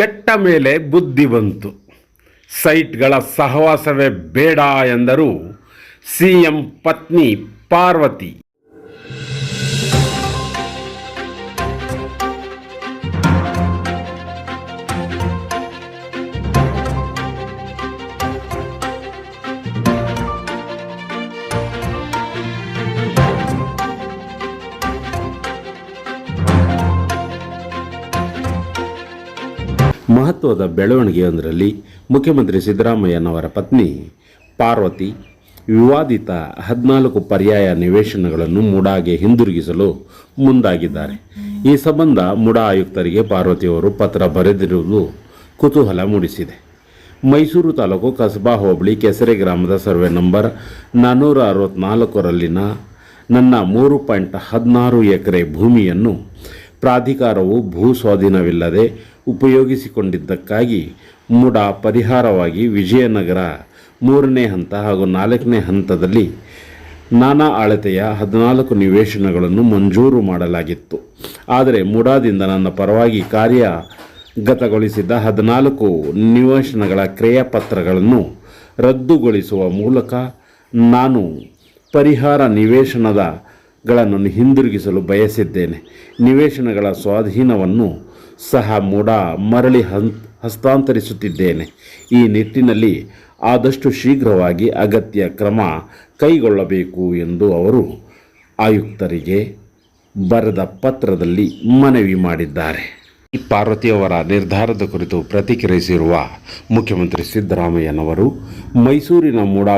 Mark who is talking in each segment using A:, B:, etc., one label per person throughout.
A: ಕೆಟ್ಟ ಮೇಲೆ ಬುದ್ಧಿ ಬಂತು. ಸೈಟ್ಗಳ ಸಹವಾಸವೇ ಬೇಡ ಎಂದರು ಸಿಎಂ ಪತ್ನಿ ಪಾರ್ವತಿ. ಮಹತ್ವದ ಬೆಳವಣಿಗೆಯೊಂದರಲ್ಲಿ ಮುಖ್ಯಮಂತ್ರಿ ಸಿದ್ದರಾಮಯ್ಯನವರ ಪತ್ನಿ ಪಾರ್ವತಿ ವಿವಾದಿತ 14 ಪರ್ಯಾಯ ನಿವೇಶನಗಳನ್ನು ಮುಡಾಗೆ ಹಿಂದಿರುಗಿಸಲು ಮುಂದಾಗಿದ್ದಾರೆ. ಈ ಸಂಬಂಧ ಮುಡಾ ಆಯುಕ್ತರಿಗೆ ಪಾರ್ವತಿಯವರು ಪತ್ರ ಬರೆದಿರುವುದು ಕುತೂಹಲ ಮೂಡಿಸಿದೆ. ಮೈಸೂರು ತಾಲೂಕು ಕಸಬಾ ಹೋಬಳಿ ಕೆಸರೆ ಗ್ರಾಮದ ಸರ್ವೆ ನಂಬರ್ 464ರಲ್ಲಿನ ನನ್ನ 3.16 ಎಕರೆ ಭೂಮಿಯನ್ನು ಪ್ರಾಧಿಕಾರವು ಭೂ ಸ್ವಾಧೀನವಿಲ್ಲದೆ ಉಪಯೋಗಿಸಿಕೊಂಡಿದ್ದಕ್ಕಾಗಿ ಮುಡಾ ಪರಿಹಾರವಾಗಿ ವಿಜಯನಗರ 3ನೇ ಹಂತ ಹಾಗೂ 4ನೇ ಹಂತದಲ್ಲಿ ನಾನಾ ಅಳತೆಯ 14 ನಿವೇಶನಗಳನ್ನು ಮಂಜೂರು ಮಾಡಲಾಗಿತ್ತು. ಆದರೆ ಮುಡಾದಿಂದ ನನ್ನ ಪರವಾಗಿ ಕಾರ್ಯಗತಗೊಳಿಸಿದ್ದ 14 ನಿವೇಶನಗಳ ಕ್ರಯಪತ್ರಗಳನ್ನು ರದ್ದುಗೊಳಿಸುವ ಮೂಲಕ ನಾನು ಪರಿಹಾರ ನಿವೇಶನಗಳನ್ನು ಹಿಂದಿರುಗಿಸಲು ಬಯಸಿದ್ದೇನೆ. ನಿವೇಶನಗಳ ಸ್ವಾಧೀನವನ್ನು ಸಹ ಮುಡಾ ಮರಳಿ ಹಸ್ತಾಂತರಿಸುತ್ತಿದ್ದೇನೆ. ಈ ನಿಟ್ಟಿನಲ್ಲಿ ಆದಷ್ಟು ಶೀಘ್ರವಾಗಿ ಅಗತ್ಯ ಕ್ರಮ ಕೈಗೊಳ್ಳಬೇಕು ಎಂದು ಅವರು ಆಯುಕ್ತರಿಗೆ ಬರೆದ ಪತ್ರದಲ್ಲಿ ಮನವಿ ಮಾಡಿದ್ದಾರೆ. ಪಾರ್ವತಿಯವರ ನಿರ್ಧಾರದ ಕುರಿತು ಪ್ರತಿಕ್ರಿಯಿಸಿರುವ ಮುಖ್ಯಮಂತ್ರಿ ಸಿದ್ದರಾಮಯ್ಯನವರು ಮೈಸೂರಿನ ಮುಡಾ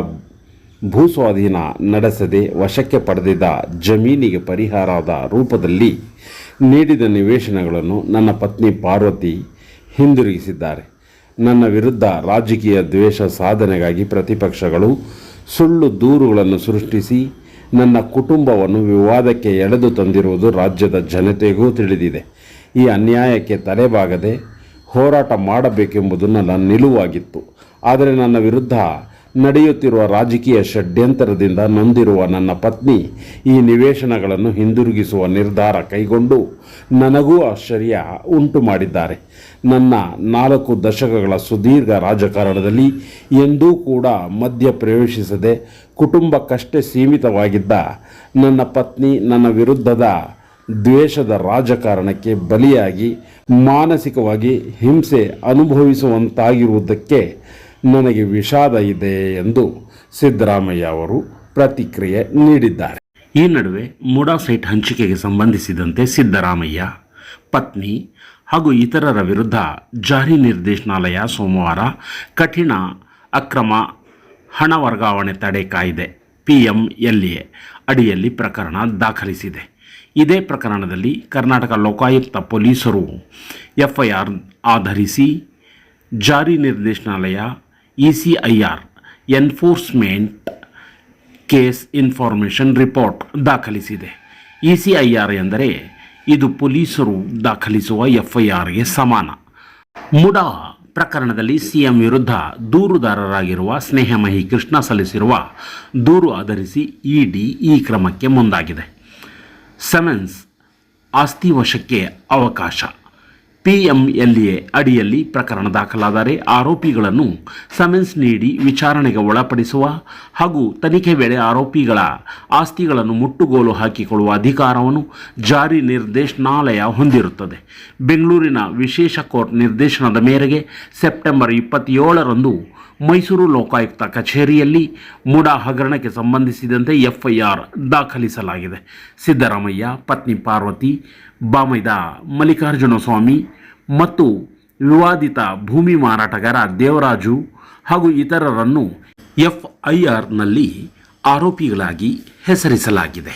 A: ಭೂಸ್ವಾಧೀನ ನಡೆಸದೆ ವಶಕ್ಕೆ ಪಡೆದಿದ್ದ ಜಮೀನಿಗೆ ಪರಿಹಾರದ ರೂಪದಲ್ಲಿ ನೀಡಿದ ನಿವೇಶನಗಳನ್ನು ನನ್ನ ಪತ್ನಿ ಪಾರ್ವತಿ ಹಿಂದಿರುಗಿಸಿದ್ದಾರೆ. ನನ್ನ ವಿರುದ್ಧ ರಾಜಕೀಯ ದ್ವೇಷ ಸಾಧನೆಗಾಗಿ ಪ್ರತಿಪಕ್ಷಗಳು ಸುಳ್ಳು ದೂರುಗಳನ್ನು ಸೃಷ್ಟಿಸಿ ನನ್ನ ಕುಟುಂಬವನ್ನು ವಿವಾದಕ್ಕೆ ಎಳೆದು ತಂದಿರುವುದು ರಾಜ್ಯದ ಜನತೆಗೂ ತಿಳಿದಿದೆ. ಈ ಅನ್ಯಾಯಕ್ಕೆ ತಲೆಬಾಗದೆ ಹೋರಾಟ ಮಾಡಬೇಕೆಂಬುದು ನನ್ನ ನಿಲುವಾಗಿತ್ತು. ಆದರೆ ನನ್ನ ವಿರುದ್ಧ ನಡೆಯುತ್ತಿರುವ ರಾಜಕೀಯ ಷಡ್ಯಂತರದಿಂದ ನೊಂದಿರುವ ನನ್ನ ಪತ್ನಿ ಈ ನಿವೇಶನಗಳನ್ನು ಹಿಂದಿರುಗಿಸುವ ನಿರ್ಧಾರ ಕೈಗೊಂಡು ನನಗೂ ಆಶ್ಚರ್ಯ ಉಂಟು ಮಾಡಿದ್ದಾರೆ. ನನ್ನ 4 ದಶಕಗಳ ಸುದೀರ್ಘ ರಾಜಕಾರಣದಲ್ಲಿ ಎಂದೂ ಕೂಡ ಮಧ್ಯ ಪ್ರವೇಶಿಸದೆ ಕುಟುಂಬಕ್ಕಷ್ಟೇ ಸೀಮಿತವಾಗಿದ್ದ ನನ್ನ ಪತ್ನಿ ನನ್ನ ವಿರುದ್ಧದ ದ್ವೇಷದ ರಾಜಕಾರಣಕ್ಕೆ ಬಲಿಯಾಗಿ ಮಾನಸಿಕವಾಗಿ ಹಿಂಸೆ ಅನುಭವಿಸುವಂತಾಗಿರುವುದಕ್ಕೆ ನನಗೆ ವಿಷಾದ ಇದೆ ಎಂದು ಸಿದ್ದರಾಮಯ್ಯ ಅವರು ಪ್ರತಿಕ್ರಿಯೆ ನೀಡಿದ್ದಾರೆ. ಈ ನಡುವೆ ಮುಡಾ ಸೈಟ್ ಹಂಚಿಕೆಗೆ ಸಂಬಂಧಿಸಿದಂತೆ ಸಿದ್ದರಾಮಯ್ಯ ಪತ್ನಿ ಹಾಗೂ ಇತರರ ವಿರುದ್ಧ ಜಾರಿ ನಿರ್ದೇಶನಾಲಯ ಸೋಮವಾರ ಕಠಿಣ ಅಕ್ರಮ ಹಣ ವರ್ಗಾವಣೆ ತಡೆ ಕಾಯ್ದೆ PMLA ಅಡಿಯಲ್ಲಿ ಪ್ರಕರಣ ದಾಖಲಿಸಿದೆ. ಇದೇ ಪ್ರಕರಣದಲ್ಲಿ ಕರ್ನಾಟಕ ಲೋಕಾಯುಕ್ತ ಪೊಲೀಸರು FIR ಆಧರಿಸಿ ಜಾರಿ ನಿರ್ದೇಶನಾಲಯ ECIR enforcement case information report ದಾಖಲಿಸಿದೆ. ECIR ಎಂದರೆ ಇದು ಪೊಲೀಸರು ದಾಖಲಿಸುವ FIRಗೆ ಸಮಾನ. ಮುಡಾ ಪ್ರಕರಣದಲ್ಲಿ ಸಿಎಂ ವಿರುದ್ಧ ದೂರುದಾರರಾಗಿರುವ ಸ್ನೇಹಮಯಿ ಕೃಷ್ಣ ಸಲ್ಲಿಸಿರುವ ದೂರು ಆಧರಿಸಿ ED ಈ ಕ್ರಮಕ್ಕೆ ಮುಂದಾಗಿದೆ. ಸಮನ್ಸ್ ಆಸ್ತಿ ವಶಕ್ಕೆ ಅವಕಾಶ PMLA ಅಡಿಯಲ್ಲಿ ಪ್ರಕರಣ ದಾಖಲಾದರೆ ಆರೋಪಿಗಳನ್ನು ಸಮನ್ಸ್ ನೀಡಿ ವಿಚಾರಣೆಗೆ ಒಳಪಡಿಸುವ ಹಾಗೂ ತನಿಖೆ ವೇಳೆ ಆರೋಪಿಗಳ ಆಸ್ತಿಗಳನ್ನು ಮುಟ್ಟುಗೋಲು ಹಾಕಿಕೊಳ್ಳುವ ಅಧಿಕಾರವನ್ನು ಜಾರಿ ನಿರ್ದೇಶನಾಲಯ ಹೊಂದಿರುತ್ತದೆ. ಬೆಂಗಳೂರಿನ ವಿಶೇಷ ಕೋರ್ಟ್ ನಿರ್ದೇಶನದ ಮೇರೆಗೆ ಸೆಪ್ಟೆಂಬರ್ 27ರಂದು ಮೈಸೂರು ಲೋಕಾಯುಕ್ತ ಕಚೇರಿಯಲ್ಲಿ ಮುಡಾ ಹಗರಣಕ್ಕೆ ಸಂಬಂಧಿಸಿದಂತೆ FIR ದಾಖಲಿಸಲಾಗಿದೆ. ಸಿದ್ದರಾಮಯ್ಯ ಪತ್ನಿ ಪಾರ್ವತಿ, ಬಾಮೈದ ಮಲ್ಲಿಕಾರ್ಜುನ ಸ್ವಾಮಿ ಮತ್ತು ವಿವಾದಿತ ಭೂಮಿ ಮಾರಾಟಗಾರ ದೇವರಾಜು ಹಾಗೂ ಇತರರನ್ನು FIRನಲ್ಲಿ ಆರೋಪಿಗಳಾಗಿ ಹೆಸರಿಸಲಾಗಿದೆ.